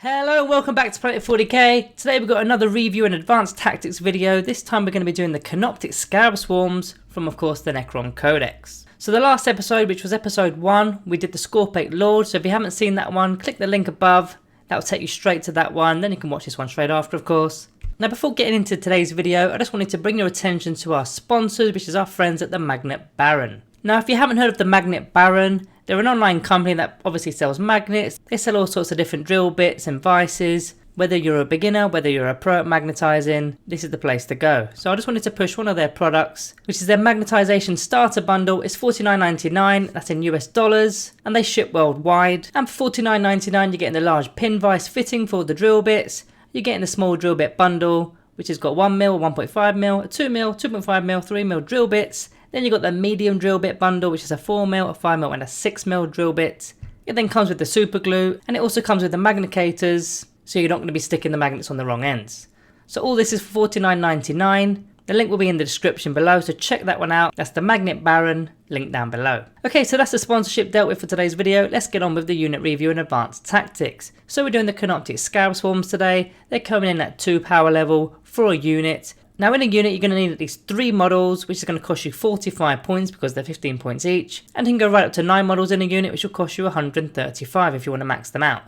Hello and welcome back to Planet 40k. Today we've got another review and advanced tactics video. This time we're going to be doing the Canoptek Scarab swarms from, of course, the Necron Codex. So the last episode, which was episode 1, we did the Scorpion Lord. So if you haven't seen that one, click the link above. That will take you straight to that one. Then you can watch this one straight after, of course. Now before getting into today's video, I just wanted to bring your attention to our sponsors, which is our friends at the Magnet Baron. Now if you haven't heard of the Magnet Baron, they're an online company that obviously sells magnets. They sell all sorts of different drill bits and vices. Whether you're a beginner, whether you're a pro at magnetizing, this is the place to go. So I just wanted to push one of their products, which is their magnetization starter bundle. It's $49.99, that's in US dollars, and they ship worldwide. And for $49.99 you're getting the large pin vise fitting for the drill bits. You're getting the small drill bit bundle, which has got 1mm, 1.5mm, a 2mm, 2.5mm, 3mm drill bits. Then you've got the medium drill bit bundle, which is a 4mm, a 5mm and a 6mm drill bit. It then comes with the super glue, and it also comes with the magnicators, so you're not going to be sticking the magnets on the wrong ends. So all this is for $49.99. The link will be in the description below, so check that one out. That's the Magnet Baron, link down below. Okay, so that's the sponsorship dealt with for today's video. Let's get on with the unit review and advanced tactics. So we're doing the Canoptek Scarab swarms today. They're coming in at 2 power level for a unit. Now in a unit you're going to need at least 3 models, which is going to cost you 45 points because they're 15 points each. And you can go right up to 9 models in a unit, which will cost you 135 if you want to max them out.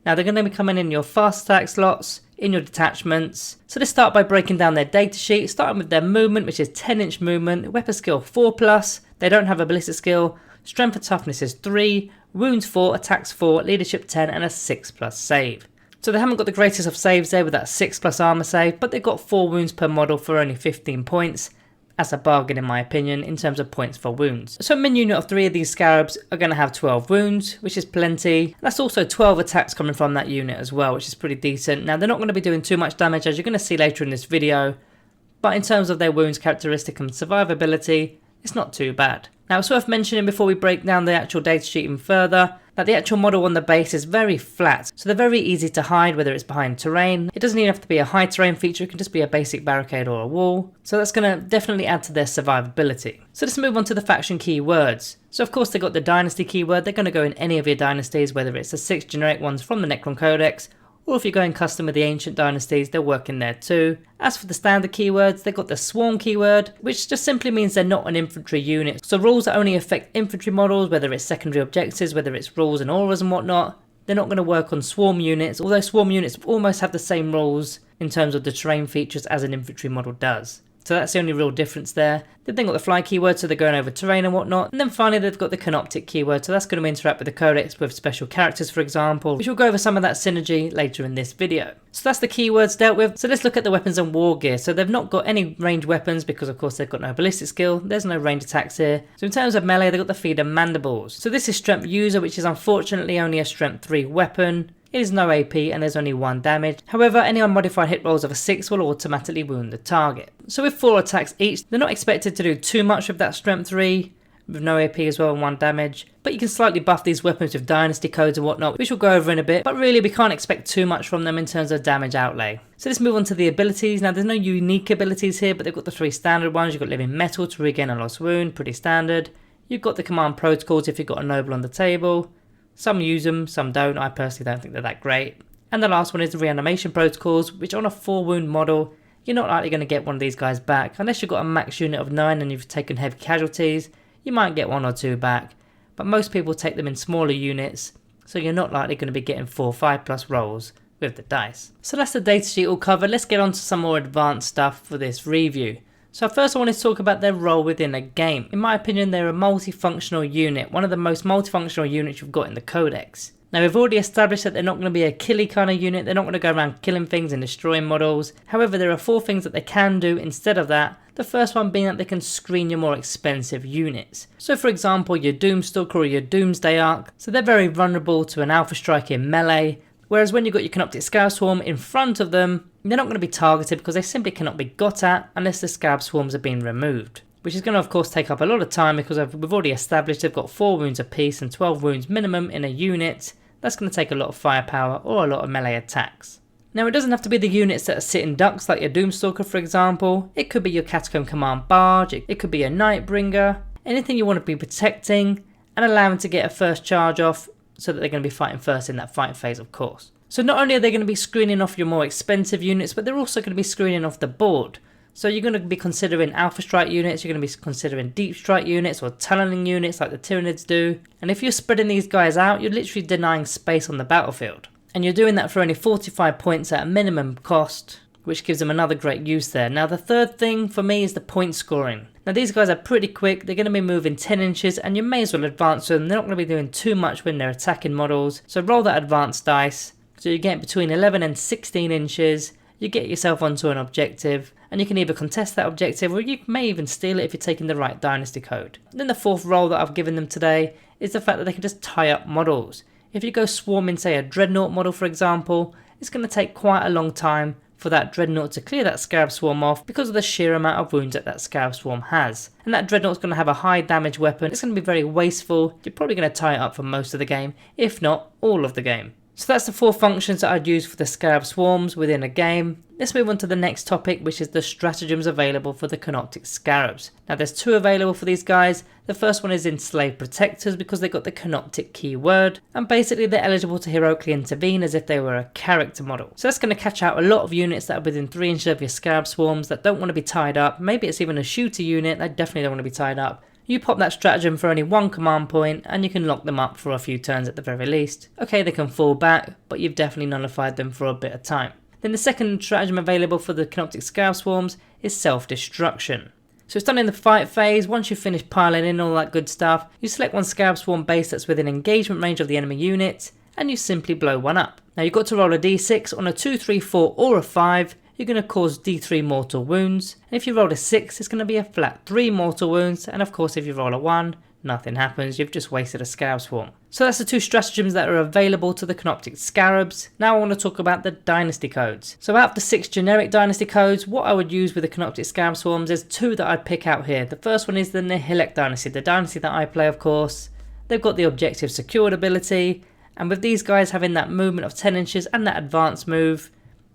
Now they're going to be coming in your fast attack slots, in your detachments. So let's start by breaking down their datasheet, starting with their movement, which is 10-inch movement, weapon skill 4+, they don't have a ballistic skill, strength and toughness is 3, wounds 4, attacks 4, leadership 10 and a 6+ save. So they haven't got the greatest of saves there with that 6+ armor save, but they've got 4 wounds per model for only 15 points. That's a bargain in my opinion in terms of points for wounds. So a min unit of 3 of these scarabs are going to have 12 wounds, which is plenty. That's also 12 attacks coming from that unit as well, which is pretty decent. Now they're not going to be doing too much damage, as you're going to see later in this video, but in terms of their wounds characteristic and survivability, it's not too bad. Now it's worth mentioning before we break down the actual datasheet even further, that the actual model on the base is very flat, so they're very easy to hide whether it's behind terrain. It doesn't even have to be a high terrain feature, it can just be a basic barricade or a wall. So that's going to definitely add to their survivability. So let's move on to the faction keywords. So of course they've got the dynasty keyword, they're going to go in any of your dynasties, whether it's the 6 generic ones from the Necron Codex, or if you're going custom with the ancient dynasties, they'll work in there too. As for the standard keywords, they've got the swarm keyword, which just simply means they're not an infantry unit. So rules that only affect infantry models, whether it's secondary objectives, whether it's rules and auras and whatnot, they're not going to work on swarm units, although swarm units almost have the same rules in terms of the terrain features as an infantry model does. So that's the only real difference there. They've then got the fly keyword, so they're going over terrain and whatnot. And then finally they've got the Canoptek keyword, so that's going to interact with the codex with special characters, for example, which we'll go over some of that synergy later in this video. So that's the keywords dealt with. So let's look at the weapons and war gear. So they've not got any ranged weapons because of course they've got no ballistic skill. There's no ranged attacks here. So in terms of melee, they've got the feeder mandibles. So this is strength user, which is unfortunately only a strength 3 weapon. It is no AP and there's only 1 damage. However, any unmodified hit rolls of a 6 will automatically wound the target. So with 4 attacks each, they're not expected to do too much with that strength 3, with no AP as well and 1 damage. But you can slightly buff these weapons with dynasty codes and whatnot, which we'll go over in a bit. But really we can't expect too much from them in terms of damage outlay. So let's move on to the abilities. Now there's no unique abilities here, but they've got the 3 standard ones. You've got living metal to regain a lost wound, pretty standard. You've got the command protocols if you've got a noble on the table. Some use them, some don't. I personally don't think they're that great. And the last one is the reanimation protocols, which on a 4 wound model, you're not likely going to get one of these guys back. Unless you've got a max unit of 9 and you've taken heavy casualties, you might get 1 or 2 back. But most people take them in smaller units, so you're not likely going to be getting 4 or 5+ rolls with the dice. So that's the datasheet all covered. Let's get on to some more advanced stuff for this review. So first I want to talk about their role within a game. In my opinion, they're a multifunctional unit, one of the most multifunctional units you've got in the Codex. Now we've already established that they're not going to be a killy kind of unit, they're not going to go around killing things and destroying models. However, there are 4 things that they can do instead of that. The first one being that they can screen your more expensive units. So for example, your Doomstalker or your Doomsday Arc. So they're very vulnerable to an Alpha Strike in melee. Whereas when you've got your Canoptek Scarab Swarm in front of them, they're not going to be targeted because they simply cannot be got at unless the Scarab Swarms are being removed. Which is going to of course take up a lot of time because we've already established they've got 4 wounds apiece and 12 wounds minimum in a unit. That's going to take a lot of firepower or a lot of melee attacks. Now it doesn't have to be the units that are sitting ducks like your Doomstalker for example. It could be your Catacomb Command Barge, it could be a Nightbringer. Anything you want to be protecting and allowing to get a first charge off so that they're going to be fighting first in that fight phase of course. So not only are they going to be screening off your more expensive units, but they're also going to be screening off the board. So you're going to be considering Alpha Strike units, you're going to be considering Deep Strike units or Tunneling units like the Tyranids do. And if you're spreading these guys out, you're literally denying space on the battlefield. And you're doing that for only 45 points at a minimum cost, which gives them another great use there. Now the third thing for me is the point scoring. Now these guys are pretty quick, they're going to be moving 10 inches and you may as well advance them. They're not going to be doing too much when they're attacking models. So roll that advanced dice. So you get between 11 and 16 inches. You get yourself onto an objective and you can either contest that objective or you may even steal it if you're taking the right dynasty code. And then the fourth role that I've given them today is the fact that they can just tie up models. If you go swarming, say a Dreadnought model for example, it's going to take quite a long time for that Dreadnought to clear that Scarab Swarm off because of the sheer amount of wounds that that Scarab Swarm has. And that Dreadnought's going to have a high damage weapon, it's going to be very wasteful, you're probably going to tie it up for most of the game, if not all of the game. So that's the 4 functions that I'd use for the Scarab Swarms within a game. Let's move on to the next topic, which is the stratagems available for the Canoptek Scarabs. Now there's 2 available for these guys. The first one is Enslaved Protectors because they got the Canoptek keyword, and basically they're eligible to heroically intervene as if they were a character model. So that's going to catch out a lot of units that are within 3 inches of your Scarab Swarms that don't want to be tied up. Maybe it's even a shooter unit that definitely don't want to be tied up. You pop that stratagem for only 1 command point and you can lock them up for a few turns at the very least. Okay, they can fall back, but you've definitely nullified them for a bit of time. Then the second stratagem available for the Canoptek Scarab Swarms is self-destruction. So it's done in the fight phase. Once you've finished piling in all that good stuff, you select one Scarab Swarm base that's within engagement range of the enemy unit and you simply blow one up. Now you've got to roll a d6 on a 2, 3, 4 or a 5. You're going to cause d3 mortal wounds, and if you roll a 6 it's going to be a flat 3 mortal wounds, and of course if you roll a 1 nothing happens, you've just wasted a Scarab Swarm. So that's the 2 stratagems that are available to the Canoptek Scarabs. Now I want to talk about the dynasty codes. So out of the 6 generic dynasty codes, what I would use with the Canoptek Scarab Swarms is 2 that I'd pick out here. The first one is the Nihilek dynasty, the dynasty that I play of course. They've got the objective secured ability, and with these guys having that movement of 10 inches and that advanced move,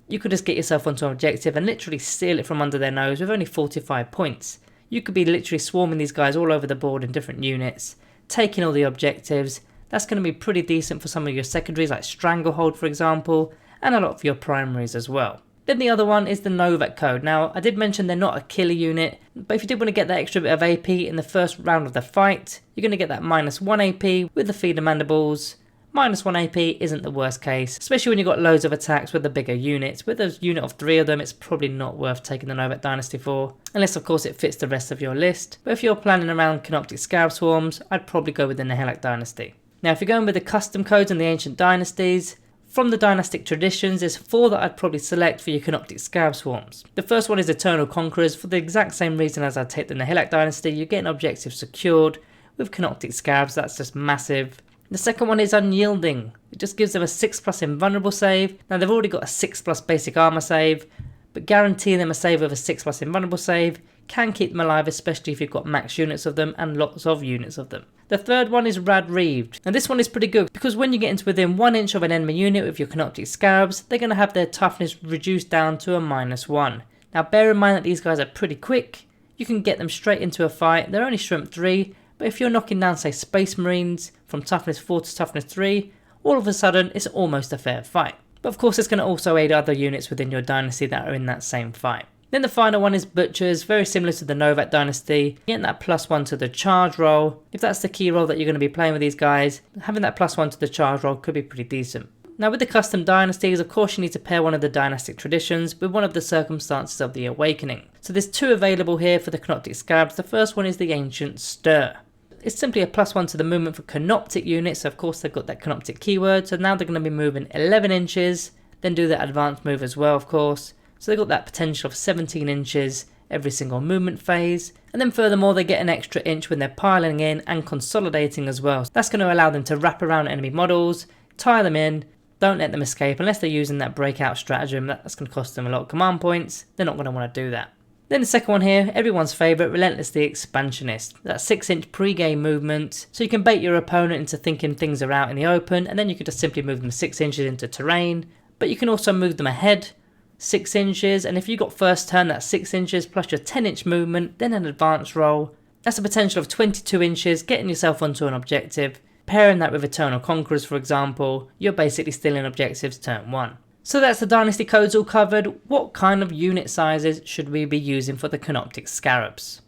you could just get yourself onto an objective and literally steal it from under their nose with only 45 points. You could be literally swarming these guys all over the board in different units, taking all the objectives. That's going to be pretty decent for some of your secondaries like Stranglehold for example, and a lot of your primaries as well. Then the other one is the Novak code. Now I did mention they're not a killer unit, but if you did want to get that extra bit of AP in the first round of the fight, you're going to get that -1 AP with the Feeder Mandibles. -1 AP isn't the worst case, especially when you've got loads of attacks with the bigger units. With a unit of 3 of them, it's probably not worth taking the Novak Dynasty for, unless of course it fits the rest of your list. But if you're planning around Canoptek Scarab Swarms, I'd probably go with the Nihilek Dynasty. Now if you're going with the custom codes and the ancient dynasties, from the dynastic traditions, there's 4 that I'd probably select for your Canoptek Scarab Swarms. The first one is Eternal Conquerors, for the exact same reason as I'd take the Nihilek Dynasty. You get an objective secured. With Canoptek Scarabs, that's just massive. The second one is Unyielding. It just gives them a 6+ invulnerable save. Now they've already got a 6+ basic armor save, but guaranteeing them a save with a 6+ invulnerable save can keep them alive, especially if you've got max units of them and lots of units of them. The third one is Rad Reaved. Now this one is pretty good because when you get into within 1 inch of an enemy unit with your Canoptek Scarabs, they're going to have their toughness reduced down to a -1. Now bear in mind that these guys are pretty quick. You can get them straight into a fight. They're only strength 3. But if you're knocking down say Space Marines from toughness 4 to toughness 3, all of a sudden it's almost a fair fight. But of course it's going to also aid other units within your dynasty that are in that same fight. Then the final one is Butchers, very similar to the Novak Dynasty, getting that +1 to the charge roll. If that's the key roll that you're going to be playing with these guys, having that +1 to the charge roll could be pretty decent. Now with the custom dynasties, of course you need to pair one of the dynastic traditions with one of the circumstances of the awakening. So there's 2 available here for the Canoptek Scarabs. The first one is the Ancient Stir. It's simply a +1 to the movement for Canoptek units, so of course they've got that Canoptek keyword, so now they're going to be moving 11 inches, then do that advanced move as well of course, so they've got that potential of 17 inches every single movement phase, and then furthermore they get an extra inch when they're piling in and consolidating as well. So that's going to allow them to wrap around enemy models, tie them in, don't let them escape unless they're using that breakout stratagem. That's going to cost them a lot of command points, they're not going to want to do that. Then the second one here, everyone's favourite, Relentlessly Expansionist. That 6-inch pre-game movement, so you can bait your opponent into thinking things are out in the open, and then you could just simply move them 6 inches into terrain. But you can also move them ahead 6 inches, and if you got first turn, that's 6 inches plus your 10-inch movement, then an advanced roll. That's a potential of 22 inches, getting yourself onto an objective, pairing that with Eternal Conquerors, for example, you're basically stealing objectives turn 1. So that's the dynasty codes all covered. What kind of unit sizes should we be using for the Canoptek Scarabs?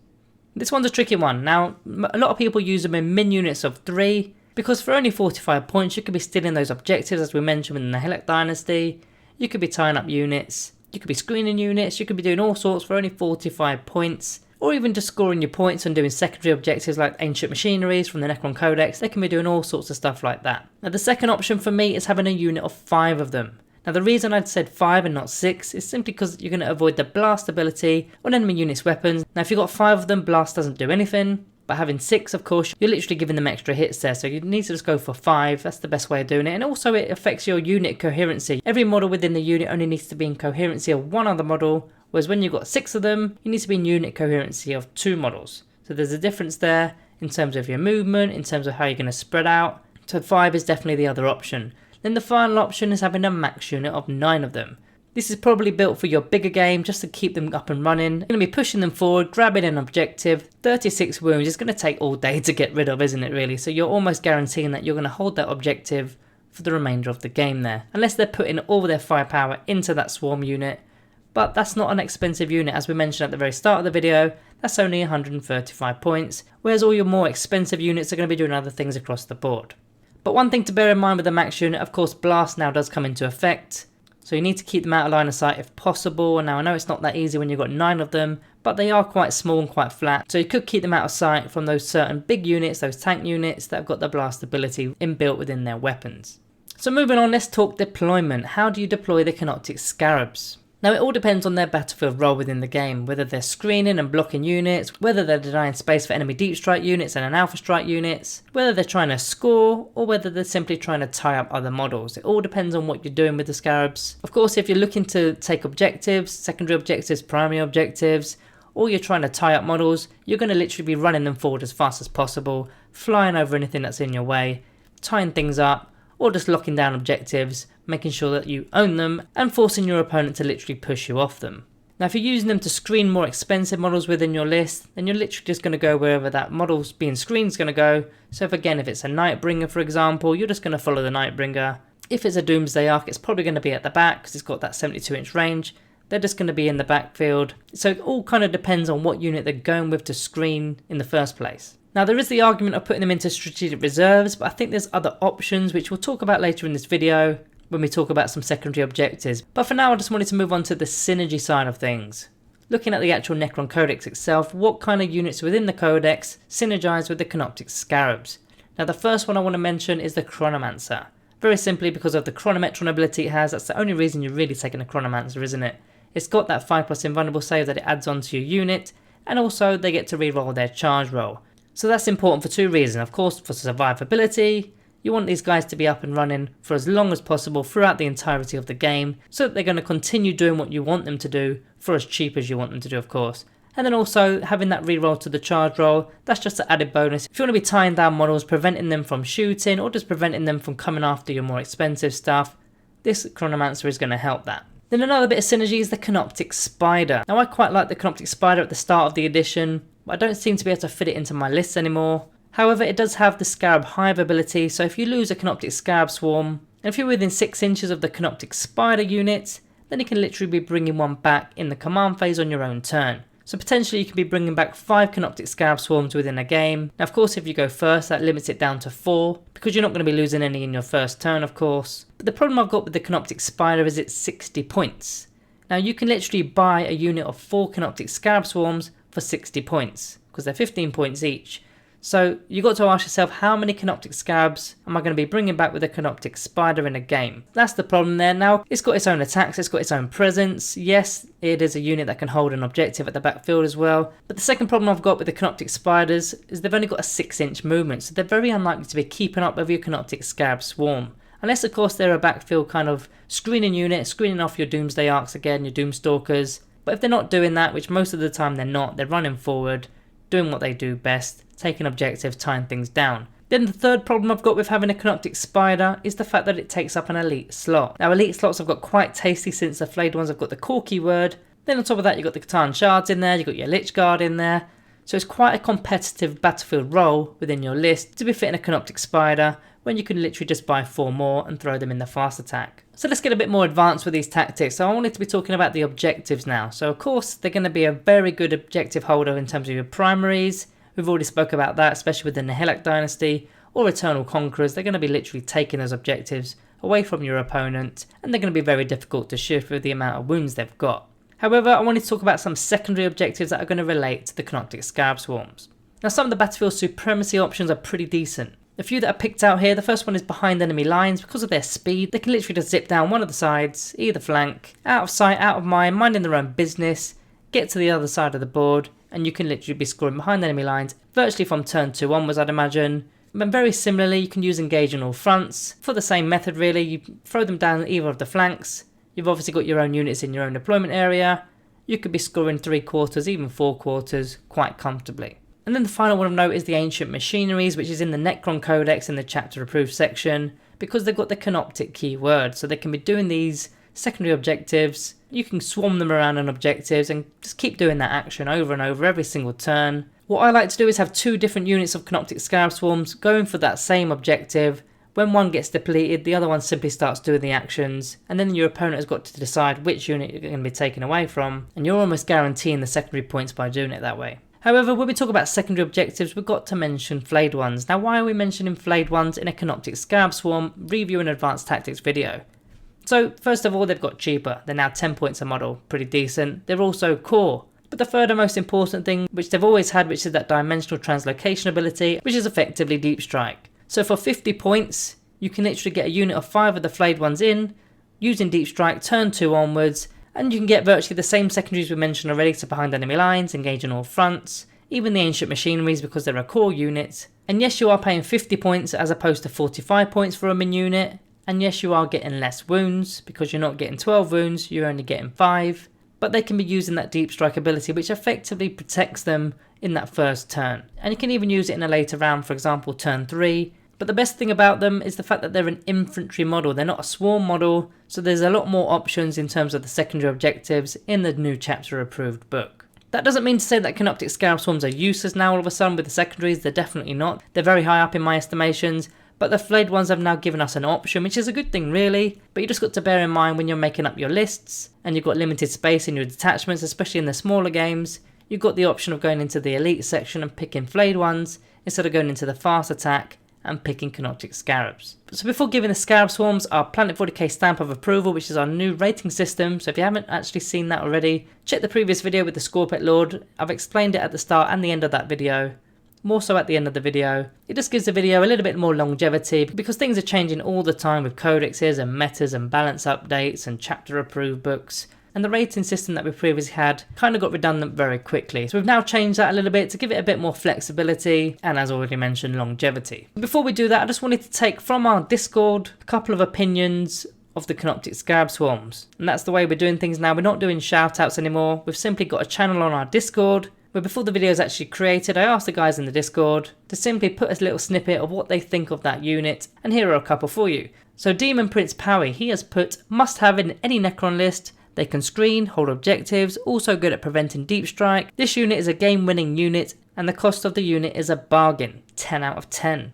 This one's a tricky one. Now, a lot of people use them in min units of 3, because for only 45 points you could be stealing those objectives as we mentioned in the Helek Dynasty. You could be tying up units, you could be screening units, you could be doing all sorts for only 45 points. Or even just scoring your points and doing secondary objectives like ancient machineries from the Necron Codex. They can be doing all sorts of stuff like that. Now the second option for me is having a unit of 5 of them. Now the reason I'd said 5 and not 6 is simply because you're going to avoid the blast ability on enemy units' weapons. Now if you've got 5 of them, blast doesn't do anything. But having 6, of course, you're literally giving them extra hits there. So you need to just go for 5. That's the best way of doing it. And also it affects your unit coherency. Every model within the unit only needs to be in coherency of one other model. Whereas when you've got 6 of them, you need to be in unit coherency of 2 models. So there's a difference there in terms of your movement, in terms of how you're going to spread out. So 5 is definitely the other option. Then the final option is having a max unit of 9 of them. This is probably built for your bigger game just to keep them up and running. You're going to be pushing them forward, grabbing an objective. 36 wounds is going to take all day to get rid of, isn't it really? So you're almost guaranteeing that you're going to hold that objective for the remainder of the game there. Unless they're putting all their firepower into that swarm unit. But that's not an expensive unit, as we mentioned at the very start of the video. That's only 135 points, whereas all your more expensive units are going to be doing other things across the board. But one thing to bear in mind with the max unit, of course, blast now does come into effect. So you need to keep them out of line of sight if possible. Now I know it's not that easy when you've got 9 of them, but they are quite small and quite flat. So you could keep them out of sight from those certain big units, those tank units that have got the blast ability inbuilt within their weapons. So moving on, let's talk deployment. How do you deploy the Canoptek Scarabs? Now it all depends on their battlefield role within the game, whether they're screening and blocking units, whether they're denying space for enemy deep strike units and an alpha strike units, whether they're trying to score, or whether they're simply trying to tie up other models. It all depends on what you're doing with the Scarabs. Of course, if you're looking to take objectives, secondary objectives, primary objectives, or you're trying to tie up models, you're going to literally be running them forward as fast as possible, flying over anything that's in your way, tying things up, or just locking down objectives, making sure that you own them and forcing your opponent to literally push you off them. Now if you're using them to screen more expensive models within your list, then you're literally just going to go wherever that model's being screened is going to go. So if it's a Nightbringer for example, you're just going to follow the Nightbringer. If it's a Doomsday Ark, it's probably going to be at the back because it's got that 72-inch range. They're just going to be in the backfield. So it all kind of depends on what unit they're going with to screen in the first place. Now there is the argument of putting them into strategic reserves, but I think there's other options which we'll talk about later in this video when we talk about some secondary objectives. But for now I just wanted to move on to the synergy side of things. Looking at the actual Necron Codex itself, what kind of units within the Codex synergize with the Canoptek Scarabs? Now the first one I want to mention is the Chronomancer. Very simply because of the Chronometron ability it has, that's the only reason you're really taking a Chronomancer, isn't it? It's got that 5+ invulnerable save that it adds onto your unit, and also they get to reroll their charge roll. So that's important for 2 reasons. Of course, for survivability, you want these guys to be up and running for as long as possible throughout the entirety of the game, so that they're going to continue doing what you want them to do for as cheap as you want them to do, of course. And then also having that reroll to the charge roll, that's just an added bonus. If you want to be tying down models, preventing them from shooting, or just preventing them from coming after your more expensive stuff, this Chronomancer is going to help that. Then another bit of synergy is the Canoptek Spider. Now I quite like the Canoptek Spider at the start of the edition, but I don't seem to be able to fit it into my lists anymore. However, it does have the Scarab Hive ability, so if you lose a Canoptek Scarab swarm, and if you're within 6 inches of the Canoptek Spider unit, then you can literally be bringing one back in the command phase on your own turn. So potentially you could be bringing back 5 Canoptek Scarab swarms within a game. Now of course if you go first that limits it down to 4, because you're not going to be losing any in your first turn of course. But the problem I've got with the Canoptek Spider is it's 60 points. Now you can literally buy a unit of 4 Canoptek Scarab swarms for 60 points, because they're 15 points each. So you got to ask yourself, how many Canoptek Scarabs am I going to be bringing back with a Canoptek Spider in a game? That's the problem there. Now it's got its own attacks, it's got its own presence. Yes, it is a unit that can hold an objective at the backfield as well. But the second problem I've got with the Canoptek Spiders is they've only got a 6-inch movement, so they're very unlikely to be keeping up with your Canoptek Scarab swarm. Unless of course they're a backfield kind of screening unit, screening off your Doomsday Arks again, your Doomstalkers. But if they're not doing that, which most of the time they're not, they're running forward, doing what they do best, taking objectives, tying things down. Then the third problem I've got with having a Canoptek Spider is the fact that it takes up an elite slot. Now elite slots I've got quite tasty, since the flayed ones I've got the core keyword. Then on top of that you've got the Catan Shards in there, you've got your Lich Guard in there. So it's quite a competitive battlefield role within your list to be fitting a Canoptek Spider when you can literally just buy 4 more and throw them in the fast attack. So let's get a bit more advanced with these tactics. So I wanted to be talking about the objectives now. So of course they're going to be a very good objective holder in terms of your primaries. We've already spoke about that, especially with the Nihilak Dynasty or Eternal Conquerors. They're going to be literally taking those objectives away from your opponent, and they're going to be very difficult to shift with the amount of wounds they've got. However, I wanted to talk about some secondary objectives that are going to relate to the Canoptek Scarab Swarms. Now some of the battlefield supremacy options are pretty decent. The few that are picked out here, the first one is behind enemy lines. Because of their speed, they can literally just zip down one of the sides, either flank, out of sight, out of mind, minding their own business, get to the other side of the board, and you can literally be scoring behind enemy lines virtually from turn 2 onwards, I'd imagine. And very similarly, you can use engage on all fronts. For the same method really, you throw them down either of the flanks. You've obviously got your own units in your own deployment area. You could be scoring 3/4, even 4/4 quite comfortably. And then the final one of note is the Ancient Machineries, which is in the Necron Codex in the chapter approved section, because they've got the Canoptek keyword, so they can be doing these secondary objectives. You can swarm them around on objectives and just keep doing that action over and over every single turn. What I like to do is have 2 different units of Canoptek Scarab Swarms going for that same objective. When one gets depleted, the other one simply starts doing the actions, and then your opponent has got to decide which unit you're going to be taken away from, and you're almost guaranteeing the secondary points by doing it that way. However, when we talk about secondary objectives, we've got to mention flayed ones. Now why are we mentioning flayed ones in a Canoptek Scarab Swarm review and advanced tactics video? So first of all, they've got cheaper. They're now 10 points a model, pretty decent. They're also core. But the third and most important thing, which they've always had, which is that dimensional translocation ability, which is effectively deep strike. So for 50 points, you can literally get a unit of 5 of the flayed ones in, using deep strike turn 2 onwards, and you can get virtually the same secondaries we mentioned already, so behind enemy lines, engage on all fronts, even the Ancient Machineries because they're a core unit. And yes, you are paying 50 points as opposed to 45 points for a min unit, and yes, you are getting less wounds because you're not getting 12 wounds, you're only getting 5. But they can be using that deep strike ability, which effectively protects them in that first turn. And you can even use it in a later round, for example turn 3. But the best thing about them is the fact that they're an infantry model, they're not a swarm model, so there's a lot more options in terms of the secondary objectives in the new chapter approved book. That doesn't mean to say that Canoptek Scarab Swarms are useless now all of a sudden with the secondaries, they're definitely not. They're very high up in my estimations. But the flayed ones have now given us an option, which is a good thing really, but you just got to bear in mind when you're making up your lists and you've got limited space in your detachments, especially in the smaller games, you've got the option of going into the elite section and picking flayed ones instead of going into the fast attack and picking Canoptek Scarabs. So before giving the Scarab Swarms our Planet 40k stamp of approval, which is our new rating system, so if you haven't actually seen that already, check the previous video with the Scorpet Lord. I've explained it at the start and the end of that video. More so at the end of the video. It just gives the video a little bit more longevity because things are changing all the time with codexes and metas and balance updates and chapter approved books, and the rating system that we previously had kind of got redundant very quickly. So we've now changed that a little bit to give it a bit more flexibility and, as already mentioned, longevity. Before we do that, I just wanted to take from our Discord a couple of opinions of the Canoptek Scarab Swarms, and that's the way we're doing things now. We're not doing shout outs anymore. We've simply got a channel on our Discord where before the video is actually created, I asked the guys in the Discord to simply put a little snippet of what they think of that unit, and here are a couple for you. So Demon Prince Powie, he has put must have in any Necron list. They can screen, hold objectives, also good at preventing deep strike. This unit is a game winning unit and the cost of the unit is a bargain, 10 out of 10.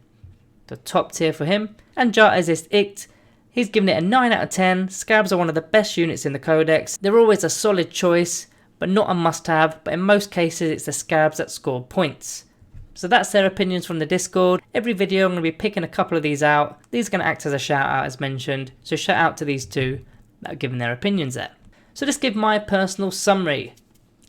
The top tier for him. And Jar Azist Ikt, he's given it a 9 out of 10. Scarabs are one of the best units in the codex. They're always a solid choice, but not a must-have, but in most cases it's the Scarabs that score points. So that's their opinions from the Discord. Every video I'm going to be picking a couple of these out. These are going to act as a shout out as mentioned, so shout out to these two that have given their opinions there. So let's give my personal summary.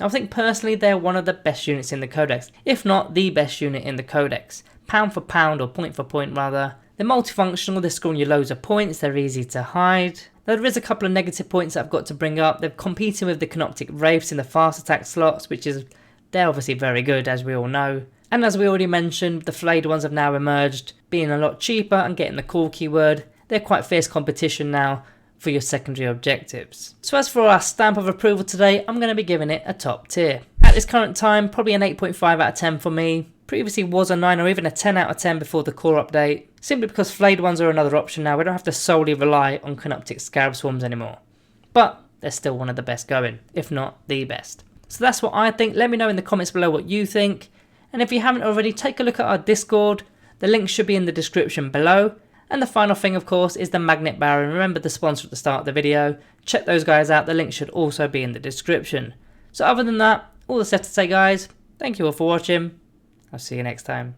I think personally they're one of the best units in the codex, if not the best unit in the codex. Pound for pound, or point for point rather. They're multifunctional, they're scoring you loads of points, they're easy to hide. There is a couple of negative points that I've got to bring up. They're competing with the Canoptek Wraiths in the fast attack slots, which is, they're obviously very good as we all know. And as we already mentioned, the flayed ones have now emerged, being a lot cheaper and getting the core keyword. They're quite fierce competition now for your secondary objectives. So as for our stamp of approval today, I'm going to be giving it a top tier. At this current time, probably an 8.5 out of 10 for me. Previously was a 9 or even a 10 out of 10 before the core update, simply because flayed ones are another option now. We don't have to solely rely on Canoptek Scarab Swarms anymore. But they're still one of the best going, if not the best. So that's what I think. Let me know in the comments below what you think. And if you haven't already, take a look at our Discord. The link should be in the description below. And the final thing, of course, is the Magnet Baron. Remember the sponsor at the start of the video. Check those guys out. The link should also be in the description. So other than that, all that's left to say, guys, thank you all for watching. I'll see you next time.